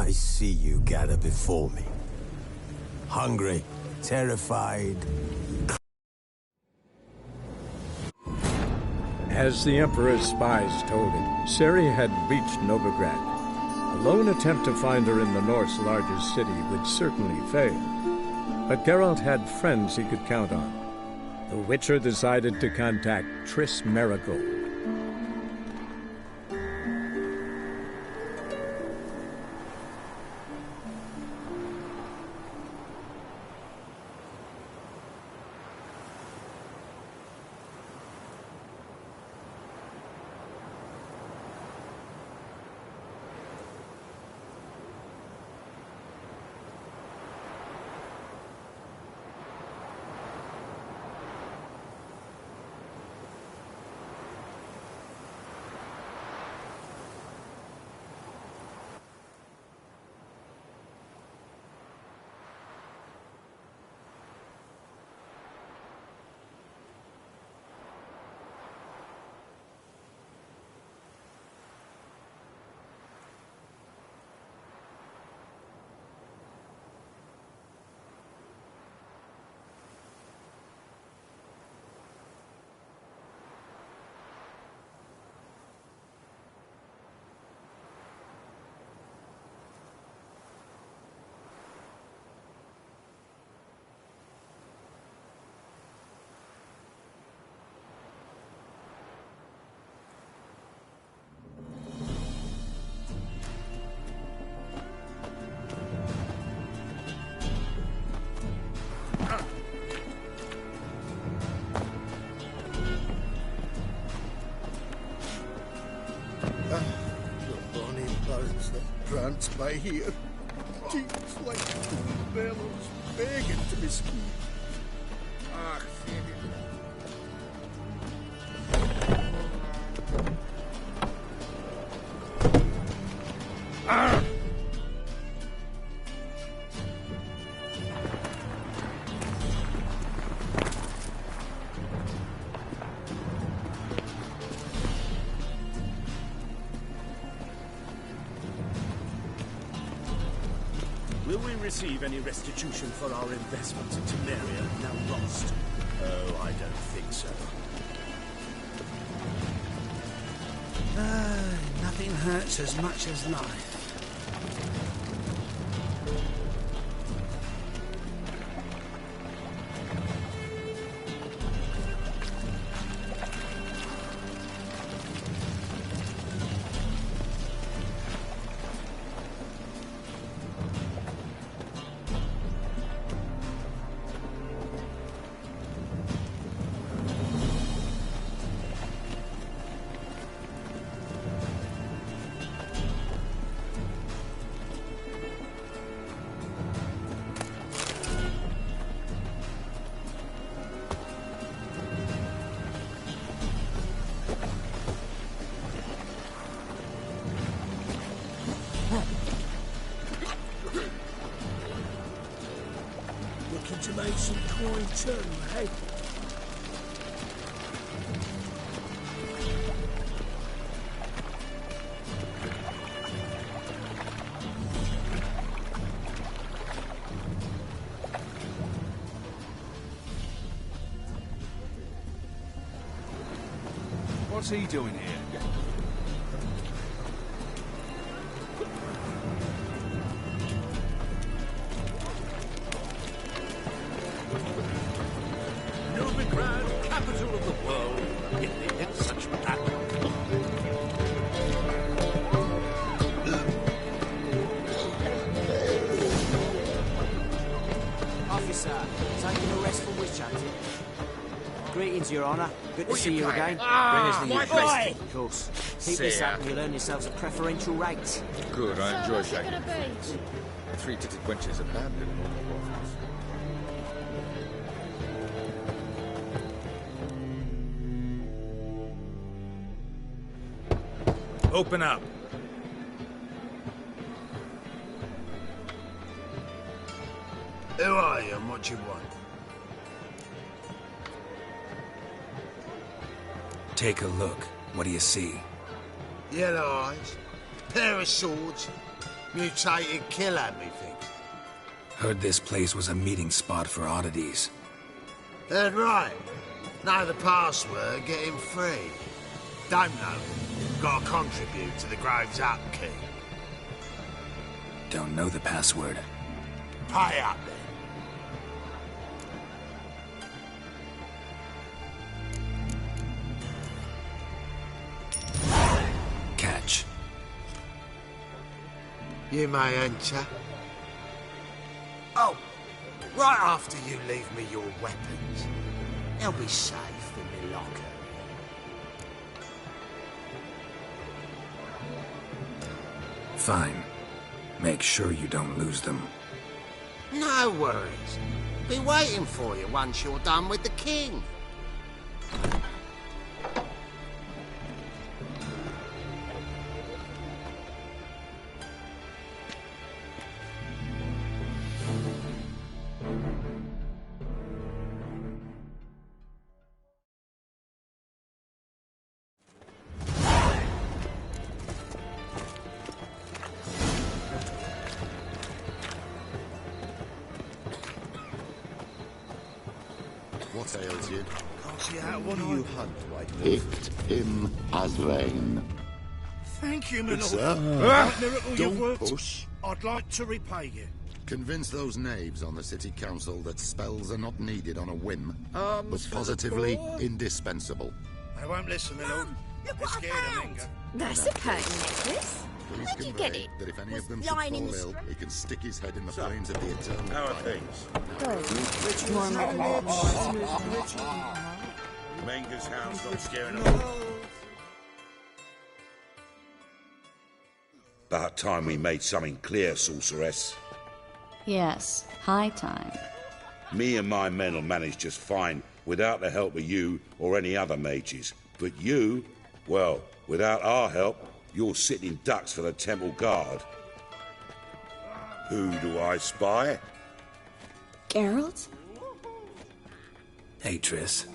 I see you gather before me. Hungry, terrified. As the Emperor's spies told him, Ciri had reached Novigrad. A lone attempt to find her in the North's largest city would certainly fail. But Geralt had friends he could count on. The Witcher decided to contact Triss Merigold. Grants by here. Teams like bellows begging to be skied. Ah, Will we receive any restitution for our investment in Temeria now lost? Oh, I don't think so. Nothing hurts as much as life. To make some coin too, hey? What's he doing here? Novigrad, capital of the world. It's such battle. Officer, taking a rest from witch hunting. Greetings, Your Honour. Good to see you again. My Of course. Keep this up and you'll earn yourselves a preferential rate. Good, I enjoy shagging. Three-titted wenches abandoned all. Open up. Who are you and what you want? Take a look. What do you see? Yellow eyes, pair of swords, Mutated killer, methinks. Heard this place was a meeting spot for oddities. Heard right. Know the password, get him free. Don't know. Gotta contribute to the Grove's upkeep. Don't know the password. Pay up then. Catch. You may enter. Oh, right after you leave me your weapons. They'll be safe in my locker. Fine. Make sure you don't lose them. No worries. Be waiting for you once you're done with the king. What ails you? Can't see how one of you hunt right now. Picked him as vain. Thank you, my Good lord. sir. That miracle you Don't worked, push. I'd like to repay you. Convince those knaves on the city council that spells are not needed on a whim, but positively indispensable. They won't listen, my lord. They're scared of Menga. That's a curtain necklace. Please Where'd you get it? that if any of them Was should lying in fall the ill, street? he can stick his head in the flames of the eternal How are fire. things? Good. More Menga's hound's not scaring them. About time we made something clear, sorceress. Yes, high time. Me and my men will manage just fine without the help of you or any other mages. But you, well, without our help, you're sitting ducks for the temple guard. Who do I spy? Geralt? Hey, Triss.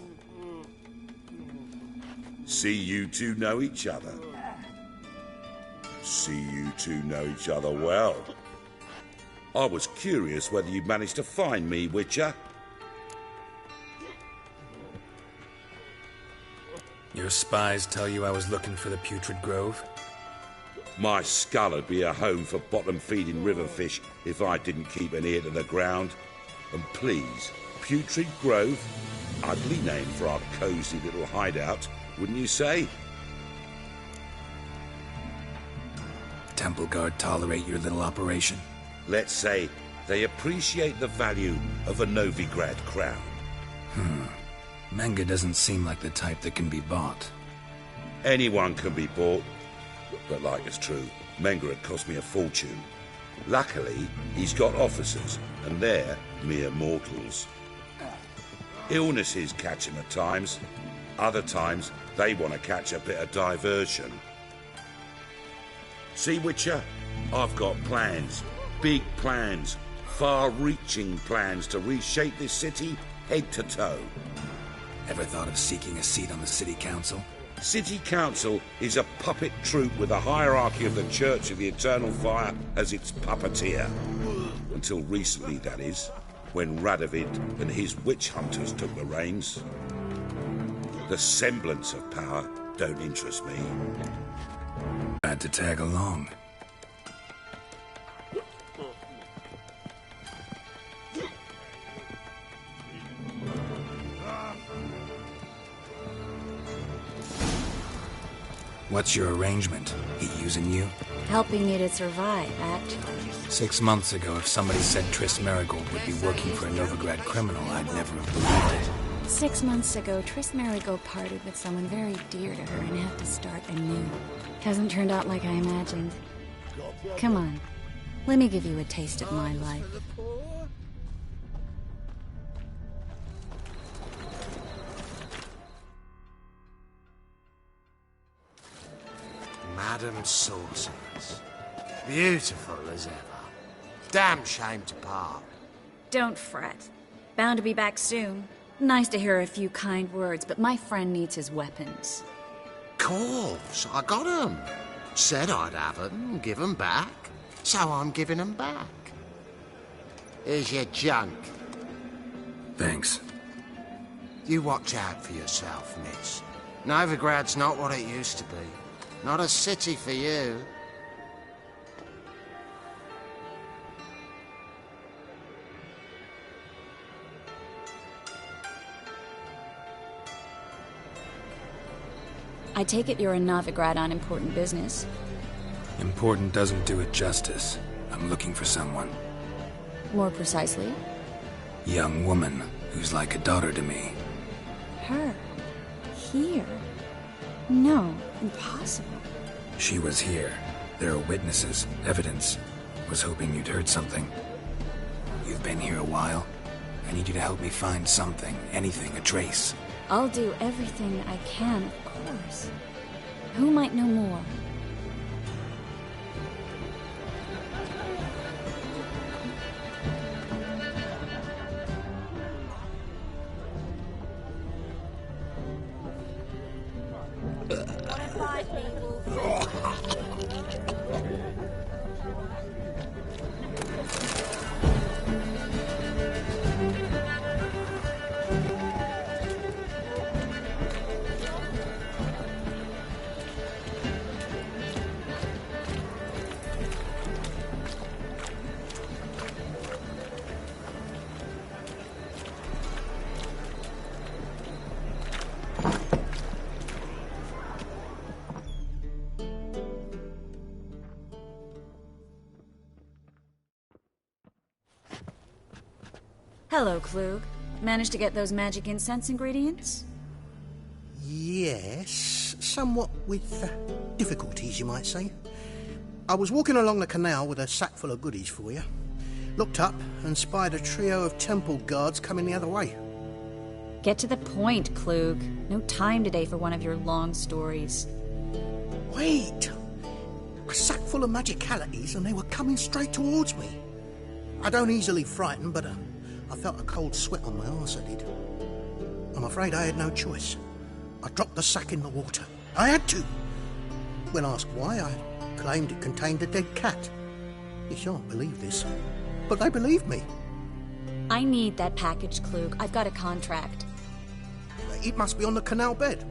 See you two know each other. See you two know each other well. I was curious whether you'd managed to find me, Witcher. Your spies tell you I was looking for the Putrid Grove? My skull'd be a home for bottom-feeding river fish if I didn't keep an ear to the ground. And please, Putrid Grove? Ugly name for our cosy little hideout, wouldn't you say? Temple Guard tolerate your little operation? Let's say they appreciate the value of a Novigrad crown. Menga doesn't seem like the type that can be bought. Anyone can be bought. But like it's true, Menga had cost me a fortune. Luckily, he's got officers, and they're mere mortals. Illnesses catch him at times. Other times, they want to catch a bit of diversion. See, Witcher? I've got plans. Big plans. Far-reaching plans to reshape this city head to toe. Ever thought of seeking a seat on the city council? City Council is a puppet troupe with the hierarchy of the Church of the Eternal Fire as its puppeteer. Until recently, that is, when Radovid and his witch hunters took the reins. The semblance of power don't interest me. Glad to tag along. What's your arrangement? He using you? Helping you to survive, actually. 6 months ago, if somebody said Triss Merigold would be working for a Novigrad criminal, I'd never have believed it. 6 months ago, Triss Merigold parted with someone very dear to her and had to start anew. Hasn't turned out like I imagined. Come on, let me give you a taste of my life. Madam Sorceress. Beautiful as ever. Damn shame to part. Don't fret. Bound to be back soon. Nice to hear a few kind words, but my friend needs his weapons. Course, I got 'em. Said I'd have 'em, give 'em back. So I'm giving them back. Here's your junk. Thanks. You watch out for yourself, miss. Novigrad's not what it used to be. Not a city for you. I take it you're in Novigrad on important business. Important doesn't do it justice. I'm looking for someone. More precisely? Young woman who's like a daughter to me. Her? Here? No, impossible. She was here. There are witnesses, evidence. Was hoping you'd heard something. You've been here a while. I need you to help me find something, anything, a trace. I'll do everything I can, of course. Who might know more? Hello, Klug. Managed to get those magic incense ingredients? Yes, somewhat with difficulties, you might say. I was walking along the canal with a sack full of goodies for you. Looked up and spied a trio of temple guards coming the other way. Get to the point, Klug. No time today for one of your long stories. Wait! A sack full of magicalities and they were coming straight towards me. I don't easily frighten, but I felt a cold sweat on my arse, I did. I'm afraid I had no choice. I dropped the sack in the water. I had to. When asked why, I claimed it contained a dead cat. You shan't believe this, but they believed me. I need that package, Klug. I've got a contract. It must be on the canal bed.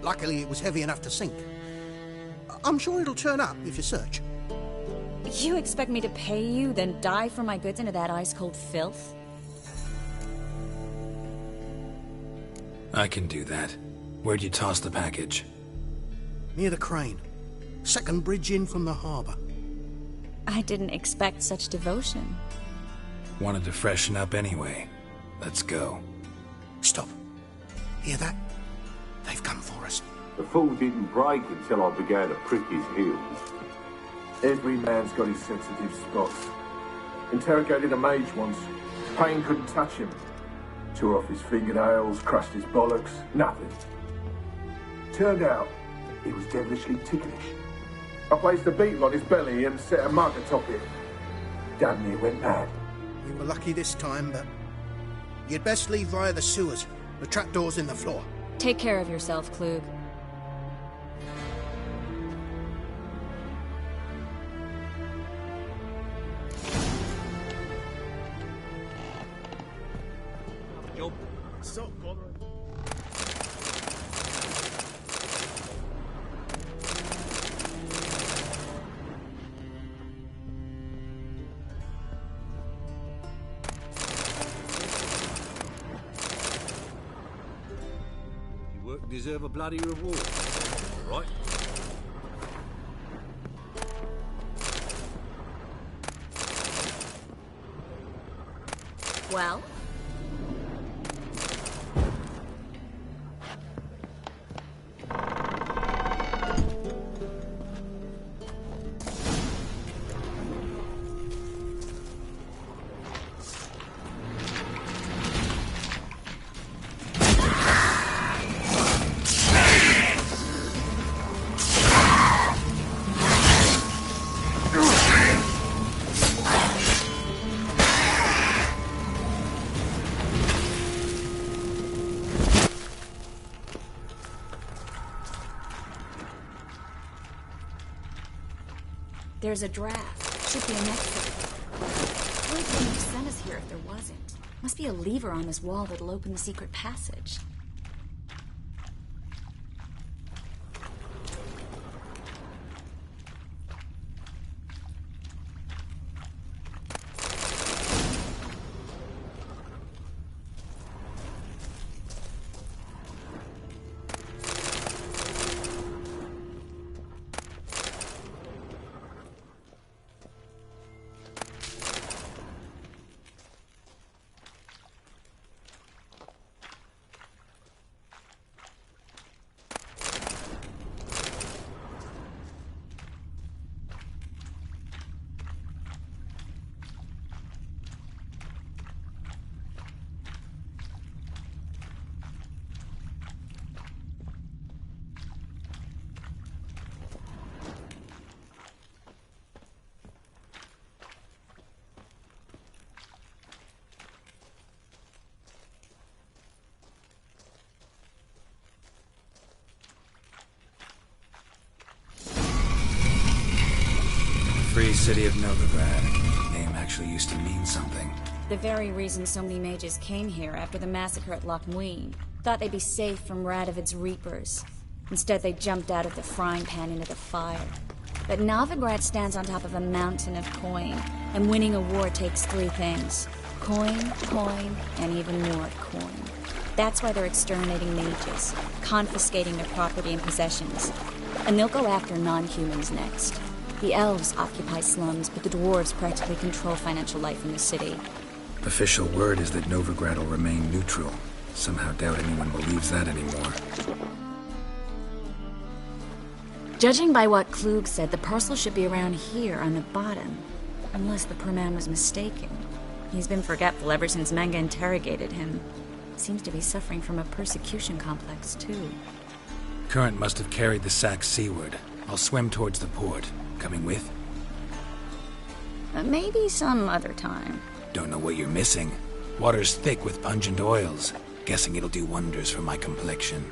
Luckily, it was heavy enough to sink. I'm sure it'll turn up if you search. You expect me to pay you, then dive for my goods into that ice-cold filth? I can do that. Where'd you toss the package? Near the crane. Second bridge in from the harbour. I didn't expect such devotion. Wanted to freshen up anyway. Let's go. Stop. Hear that? They've come for us. The fall didn't break until I began to prick his heels. Every man's got his sensitive spots. Interrogated a mage once. Pain couldn't touch him. Tore off his fingernails, crushed his bollocks, nothing. Turned out, he was devilishly ticklish. I placed a beetle on his belly and set a mug atop it. Damn near went mad. We were lucky this time, but you'd best leave via the sewers. The trapdoor's in the floor. Take care of yourself, Klug. Stop bothering. Your work deserve a bloody reward. All right? Well? There's a draft. should be an exit. Wait, they would send us here if there wasn't. Must be a lever on this wall that'll open the secret passage. Free City of Novigrad. Name actually used to mean something. The very reason so many mages came here after the massacre at Loch Muin. Thought they'd be safe from Radovid's reapers. Instead, they jumped out of the frying pan into the fire. But Novigrad stands on top of a mountain of coin, and winning a war takes three things. Coin, and even more coin. That's why they're exterminating mages, confiscating their property and possessions. And they'll go after non-humans next. The elves occupy slums, but the dwarves practically control financial life in the city. Official word is that Novigrad will remain neutral. Somehow doubt anyone believes that anymore. Judging by what Klug said, the parcel should be around here on the bottom. Unless the poor man was mistaken. He's been forgetful ever since Menge interrogated him. Seems to be suffering from a persecution complex, too. Current must have carried the sack seaward. I'll swim towards the port. Coming with? Maybe some other time. Don't know what you're missing. Water's thick with pungent oils. Guessing it'll do wonders for my complexion.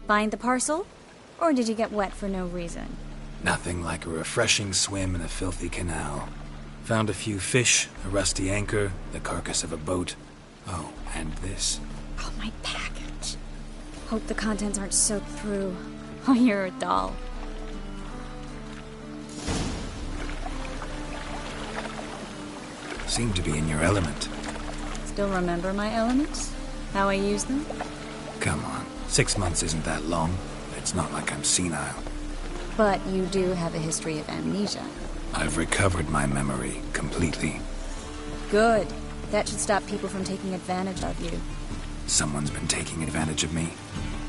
Find the parcel? Or did you get wet for no reason? Nothing like a refreshing swim in a filthy canal. Found a few fish, a rusty anchor, the carcass of a boat. Oh, and this. Oh, my package. Hope the contents aren't soaked through. Oh, you're a doll. Seem to be in your element. Still remember my elements? How I use them? Come on. 6 months isn't that long. It's not like I'm senile. But you do have a history of amnesia. I've recovered my memory completely. Good. That should stop people from taking advantage of you. Someone's been taking advantage of me.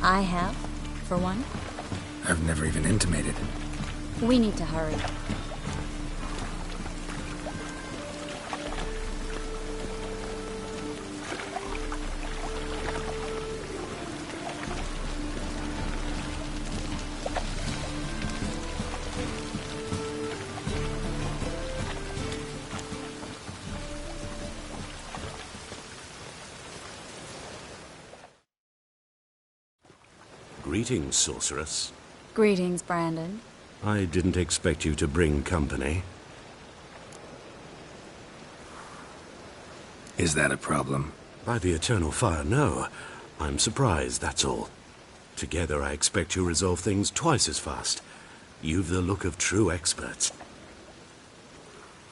I have, for one. I've never even intimated. We need to hurry. Greetings, sorceress. Greetings, Brandon. I didn't expect you to bring company. Is that a problem? By the Eternal Fire, no. I'm surprised, that's all. Together, I expect you resolve things twice as fast. You've the look of true experts.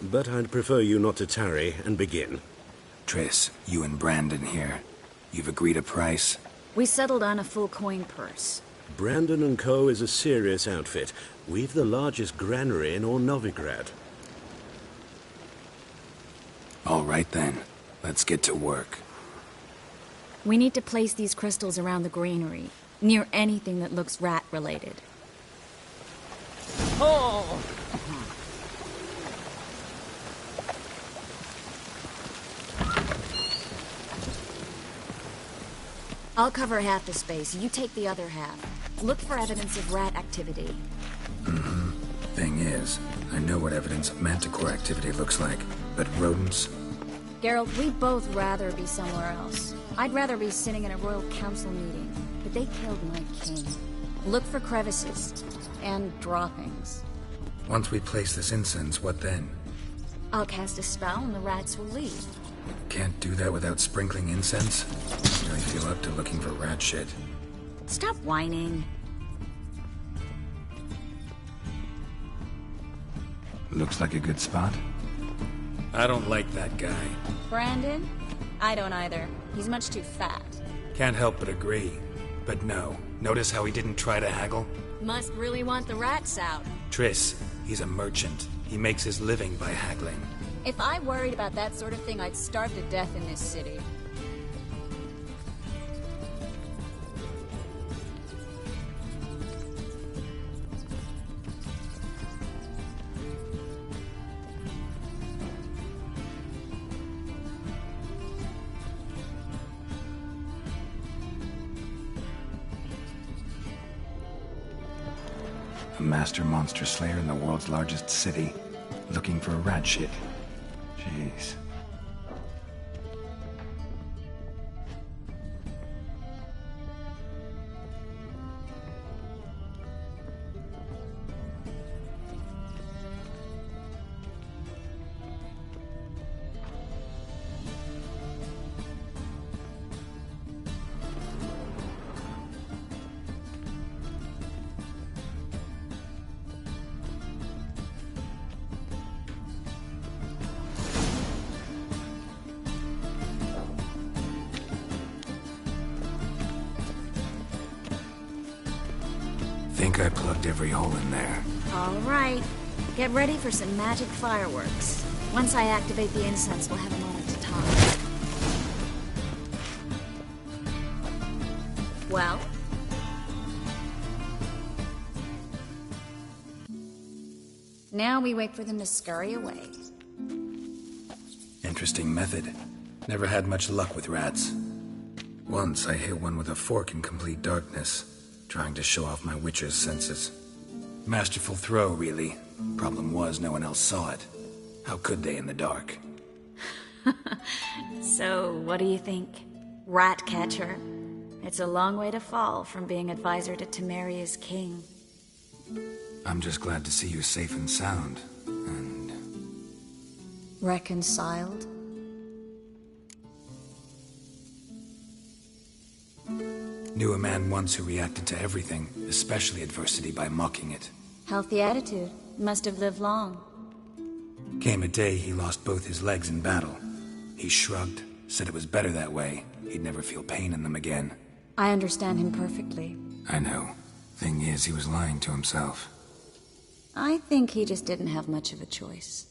But I'd prefer you not to tarry and begin. Triss, you and Brandon here. You've agreed a price? We settled on a full coin purse. Brandon & Co. is a serious outfit. We've the largest granary in all Novigrad. All right then. Let's get to work. We need to place these crystals around the granary, near anything that looks rat-related. Oh! I'll cover half the space, you take the other half. Look for evidence of rat activity. Thing is, I know what evidence of manticore activity looks like, but rodents? Geralt, we'd both rather be somewhere else. I'd rather be sitting in a royal council meeting, but they killed my king. Look for crevices and droppings. Once we place this incense, what then? I'll cast a spell and the rats will leave. Can't do that without sprinkling incense? Really feel up to looking for rat shit. Stop whining. Looks like a good spot. I don't like that guy. Brandon? I don't either. He's much too fat. Can't help but agree. But no, notice how he didn't try to haggle? Must really want the rats out. Triss, he's a merchant. He makes his living by haggling. If I worried about that sort of thing, I'd starve to death in this city. A master monster slayer in the world's largest city, looking for a rat shit. Jeez. Think I plugged every hole in there. All right. Get ready for some magic fireworks. Once I activate the incense, we'll have a moment to talk. Well? Now we wait for them to scurry away. Interesting method. Never had much luck with rats. Once I hit one with a fork in complete darkness, trying to show off my witcher's senses. Masterful throw, really. Problem was, no one else saw it. How could they in the dark? So, what do you think? Rat catcher? It's a long way to fall from being advisor to Temeria's king. I'm just glad to see you safe and sound, and... Reconciled? Knew a man once who reacted to everything, especially adversity, by mocking it. Healthy attitude. Must have lived long. Came a day he lost both his legs in battle. He shrugged, said it was better that way. He'd never feel pain in them again. I understand him perfectly. I know. Thing is, he was lying to himself. I think he just didn't have much of a choice.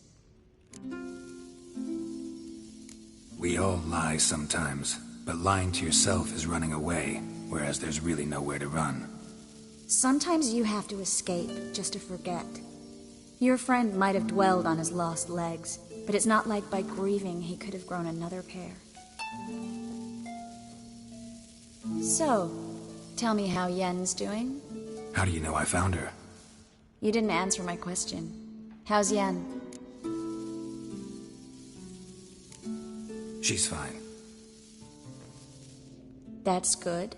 We all lie sometimes, but lying to yourself is running away, whereas there's really nowhere to run. Sometimes you have to escape, just to forget. Your friend might have dwelled on his lost legs, but it's not like by grieving he could have grown another pair. So, tell me how Yen's doing? How do you know I found her? You didn't answer my question. How's Yen? She's fine. That's good.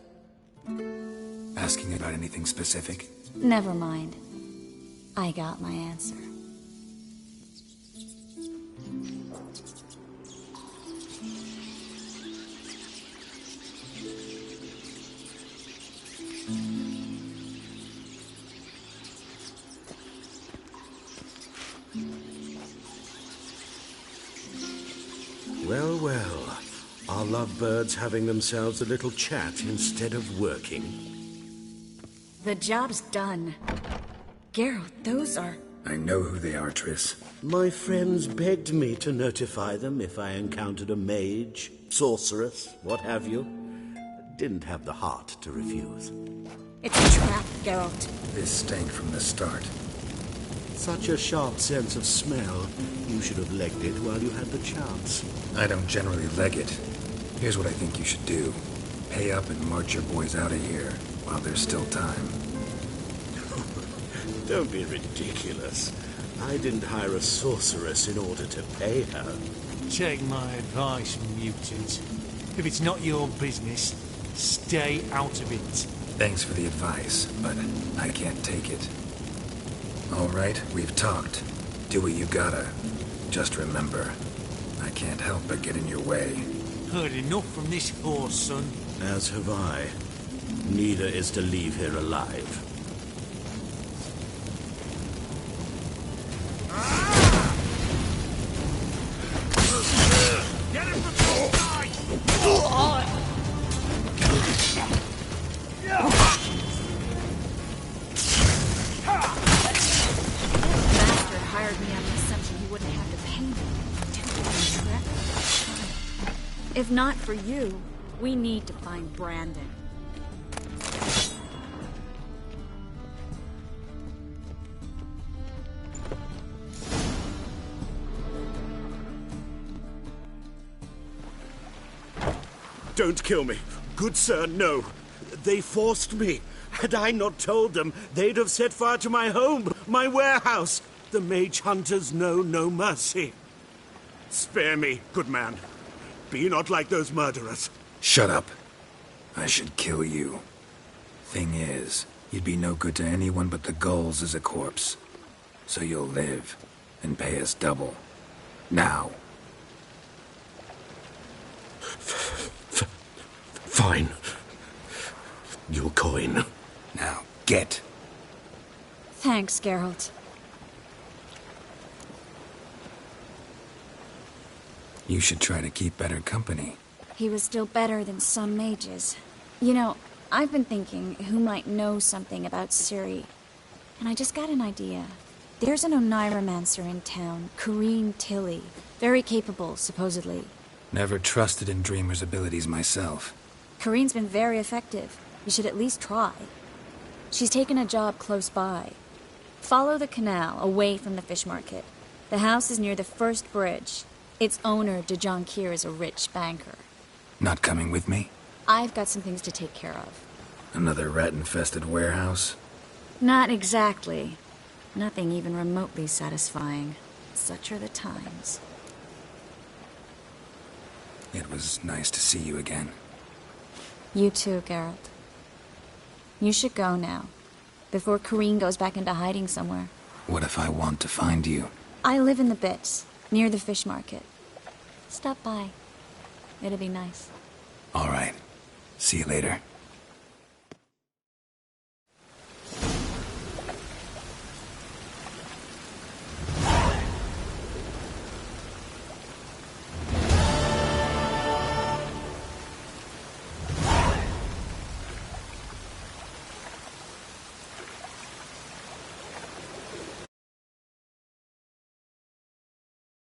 Asking about anything specific? Never mind. I got my answer. Well, well. Are lovebirds having themselves a little chat instead of working? The job's done. Geralt, those are... I know who they are, Triss. My friends begged me to notify them if I encountered a mage, sorceress, what have you. Didn't have the heart to refuse. It's a trap, Geralt. This stank from the start. Such a sharp sense of smell. You should have legged it while you had the chance. I don't generally leg it. Here's what I think you should do. Pay up and march your boys out of here while there's still time. Don't be ridiculous. I didn't hire a sorceress in order to pay her. Take my advice, mutant. If it's not your business, stay out of it. Thanks for the advice, but I can't take it. All right, we've talked. Do what you gotta. Just remember, I can't help but get in your way. Heard enough from this horse, son. As have I. Neither is to leave here alive. Get him from the side! Bastard hired me on the assumption he wouldn't have to pay me. If not for you, we need to find Brandon. Don't kill me. Good sir, no. They forced me. Had I not told them, they'd have set fire to my home, my warehouse. The mage hunters know no mercy. Spare me, good man. Be not like those murderers. Shut up. I should kill you. Thing is, you'd be no good to anyone but the gulls as a corpse. So you'll live and pay us double. Now. Fine. Your coin. Now, get. Thanks, Geralt. You should try to keep better company. He was still better than some mages. You know, I've been thinking who might know something about Ciri. And I just got an idea. There's an Oneiromancer in town, Corrine Tilly. Very capable, supposedly. Never trusted in Dreamer's abilities myself. Corrine's been very effective. You should at least try. She's taken a job close by. Follow the canal, away from the fish market. The house is near the first bridge. Its owner, de Jonquier, is a rich banker. Not coming with me? I've got some things to take care of. Another rat-infested warehouse? Not exactly. Nothing even remotely satisfying. Such are the times. It was nice to see you again. You too, Geralt. You should go now, before Corrine goes back into hiding somewhere. What if I want to find you? I live in the Bits, near the fish market. Stop by. It'll be nice. All right. See you later.